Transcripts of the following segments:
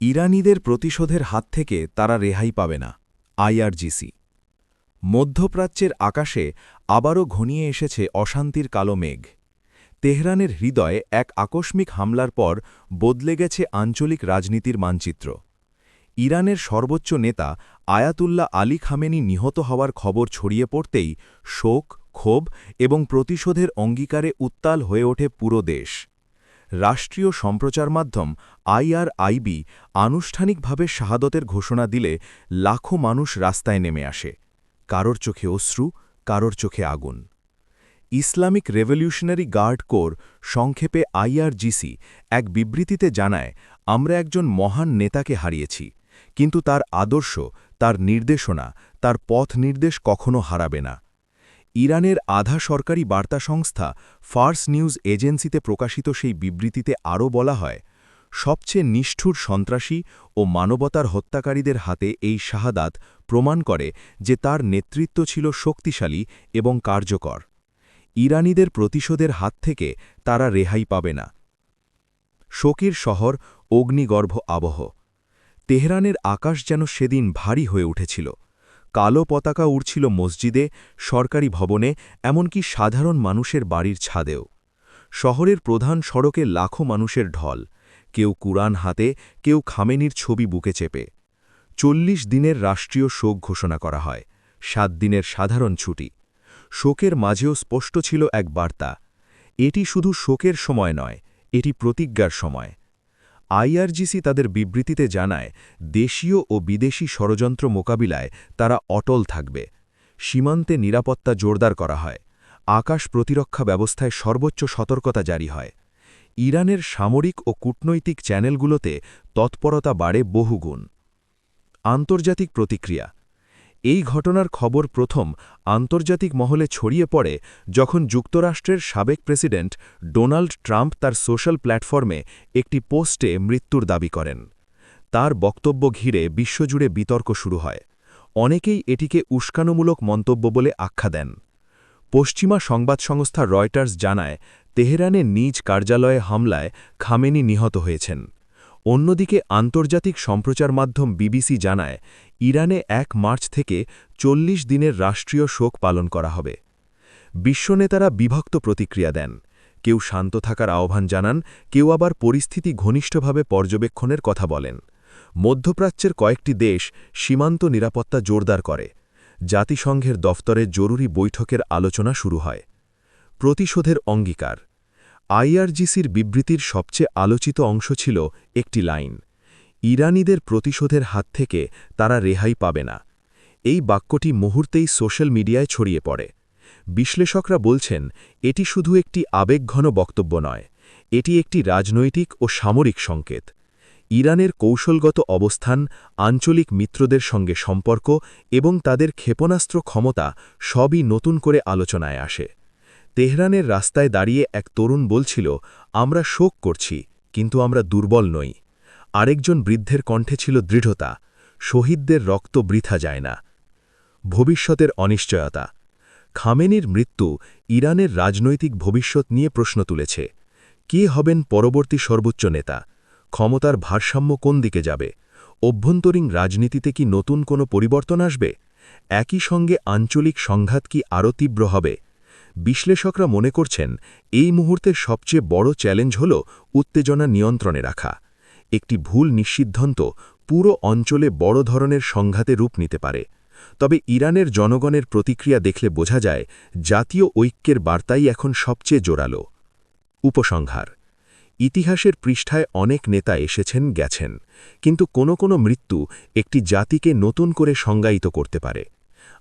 ইরানিদের প্রতিশোধের হাত থেকে তারা রেহাই পাবে না। আইআরজিসি। মধ্যপ্রাচ্যের আকাশে আবারও ঘনিয়ে এসেছে অশান্তির কালো মেঘ। তেহরানের হৃদয়ে এক আকস্মিক হামলার পর বদলে গেছে আঞ্চলিক রাজনীতির মানচিত্র। ইরানের সর্বোচ্চ নেতা আয়াতুল্লাহ আলী খামেনি নিহত হওয়ার খবর ছড়িয়ে পড়তেই শোক, ক্ষোভ এবং প্রতিশোধের অঙ্গীকারে উত্তাল হয়ে ওঠে পুরো দেশ। রাষ্ট্রীয় সম্প্রচার মাধ্যম আইআরআইবি আনুষ্ঠানিকভাবে শাহাদতের ঘোষণা দিলে লাখো মানুষ রাস্তায় নেমে আসে। কারোর চোখে অশ্রু, কারোর চোখে আগুন। ইসলামিক রেভলিউশনারি গার্ড কোর, সংক্ষেপে আইআরজিসি, এক বিবৃতিতে জানায়, আমরা একজন মহান নেতাকে হারিয়েছি, কিন্তু তার আদর্শ, তার নির্দেশনা, তার পথ নির্দেশ কখনো হারাবে না। ইরানের আধা সরকারি বার্তা সংস্থা ফার্স নিউজ এজেন্সিতে প্রকাশিত সেই বিবৃতিতে আরও বলা হয়, সবচেয়ে নিষ্ঠুর সন্ত্রাসী ও মানবতার হত্যাকারীদের হাতে এই শাহাদাত প্রমাণ করে যে তার নেতৃত্ব ছিল শক্তিশালী এবং কার্যকর। ইরানিদের প্রতিশোধের হাত থেকে তারা রেহাই পাবে না। শোকের শহর, অগ্নিগর্ভ আবহ। তেহরানের আকাশ যেন সেদিন ভারী হয়ে উঠেছিল। কালো পতাকা উড়ছিল মসজিদে, সরকারি ভবনে, এমনকি সাধারণ মানুষের বাড়ির ছাদেও। শহরের প্রধান সড়কে লাখো মানুষের ঢল, কেউ কুরআন হাতে, কেউ খামেনির ছবি বুকে চেপে। ৪০ দিনের রাষ্ট্রীয় শোক ঘোষণা করা হয়, ৭ দিনের সাধারণ ছুটি। শোকের মাঝেও স্পষ্ট ছিল এক বার্তা, এটি শুধু শোকের সময় নয়, এটি প্রতিজ্ঞার সময়। আইআরজিসি তাদের বিবৃতিতে জানায়, দেশীয় ও বিদেশি ষড়যন্ত্র মোকাবিলায় তারা অটল থাকবে। সীমান্তে নিরাপত্তা জোরদার করা হয়, আকাশ প্রতিরক্ষা ব্যবস্থায় সর্বোচ্চ সতর্কতা জারি হয়। ইরানের সামরিক ও কূটনৈতিক চ্যানেলগুলোতে তৎপরতা বাড়ে বহুগুণ। আন্তর্জাতিক প্রতিক্রিয়া। এই ঘটনার খবর প্রথম আন্তর্জাতিক মহলে ছড়িয়ে পড়ে যখন যুক্তরাষ্ট্রের সাবেক প্রেসিডেন্ট ডোনাল্ড ট্রাম্প তার সোশ্যাল প্ল্যাটফর্মে একটি পোস্টে মৃত্যুর দাবি করেন। তার বক্তব্য ঘিরে বিশ্বজুড়ে বিতর্ক শুরু হয়। অনেকেই এটিকে উস্কানোমূলক মন্তব্য বলে আখ্যা দেন। পশ্চিমা সংবাদ সংস্থা রয়টার্স জানায়, তেহরানে নিজ কার্যালয়ে হামলায় খামেনি নিহত হয়েছেন। অন্যদিকে আন্তর্জাতিক সম্প্রচার মাধ্যম বিবিসি জানায়, ইরানে ১ মার্চ থেকে ৪০ দিনের রাষ্ট্রীয় শোক পালন করা হবে। বিশ্বনেতারা বিভক্ত প্রতিক্রিয়া দেন, কেউ শান্ত থাকার আহ্বান জানান, কেউ আবার পরিস্থিতি ঘনিষ্ঠভাবে পর্যবেক্ষণের কথা বলেন। মধ্যপ্রাচ্যের কয়েকটি দেশ সীমান্ত নিরাপত্তা জোরদার করে। জাতিসংঘের দফতরে জরুরি বৈঠকের আলোচনা শুরু হয়। প্রতিশোধের অঙ্গীকার। আইআরজিসির বিবৃতির সবচেয়ে আলোচিত অংশ ছিল একটি লাইন, ইরানিদের প্রতিশোধের হাত থেকে তারা রেহাই পাবে না। এই বাক্যটি মুহূর্তেই সোশ্যাল মিডিয়ায় ছড়িয়ে পড়ে। বিশ্লেষকরা বলছেন, এটি শুধু একটি আবেগঘন বক্তব্য নয়, এটি একটি রাজনৈতিক ও সামরিক সংকেত। ইরানের কৌশলগত অবস্থান, আঞ্চলিক মিত্রদের সঙ্গে সম্পর্ক এবং তাদের ক্ষেপণাস্ত্র ক্ষমতা সবই নতুন করে আলোচনায় আসে। তেহরানের রাস্তায় দাঁড়িয়ে এক তরুণ বলছিল, আমরা শোক করছি, কিন্তু আমরা দুর্বল নই। আরেকজন বৃদ্ধের কণ্ঠে ছিল দৃঢ়তা, শহীদদের রক্ত বৃথা যায় না। ভবিষ্যতের অনিশ্চয়তা। খামেনির মৃত্যু ইরানের রাজনৈতিক ভবিষ্যৎ নিয়ে প্রশ্ন তুলেছে। কে হবেন পরবর্তী সর্বোচ্চ নেতা? ক্ষমতার ভারসাম্য কোন দিকে যাবে? অভ্যন্তরীণ রাজনীতিতে কি নতুন কোনো পরিবর্তন আসবে? একই সঙ্গে আঞ্চলিক সংঘাত কি আরও তীব্র হবে? বিশ্লেষকরা মনে করছেন, এই মুহূর্তের সবচেয়ে বড় চ্যালেঞ্জ হল উত্তেজনা নিয়ন্ত্রণে রাখা। একটি ভুল নিঃসিদ্ধান্ত পুরো অঞ্চলে বড় ধরনের সংঘাতে রূপ নিতে পারে। তবে ইরানের জনগণের প্রতিক্রিয়া দেখলে বোঝা যায়, জাতীয় ঐক্যের বার্তাই এখন সবচেয়ে জোরালো। উপসংহার। ইতিহাসের পৃষ্ঠায় অনেক নেতা এসেছেন, গেছেন, কিন্তু কোনো কোনো মৃত্যু একটি জাতিকে নতুন করে সংজ্ঞায়িত করতে পারে।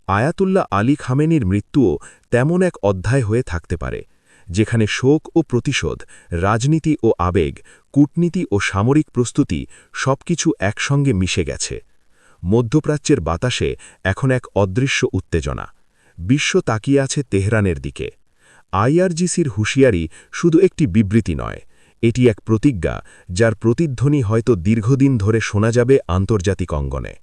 আয়াতুল্লাহ আলী খামেনির মৃত্যুও তেমন এক অধ্যায় হয়ে থাকতে পারে, যেখানে শোক ও প্রতিশোধ, রাজনীতি ও আবেগ, কূটনীতি ও সামরিক প্রস্তুতি সবকিছু একসঙ্গে মিশে গেছে। মধ্যপ্রাচ্যের বাতাসে এখন এক অদৃশ্য উত্তেজনা। বিশ্ব তাকিয়ে আছে তেহরানের দিকে। আইআরজিসির হুঁশিয়ারি শুধু একটি বিবৃতি নয়, এটি এক প্রতিজ্ঞা, যার প্রতিধ্বনি হয়তো দীর্ঘদিন ধরে শোনা যাবে আন্তর্জাতিক অঙ্গনে।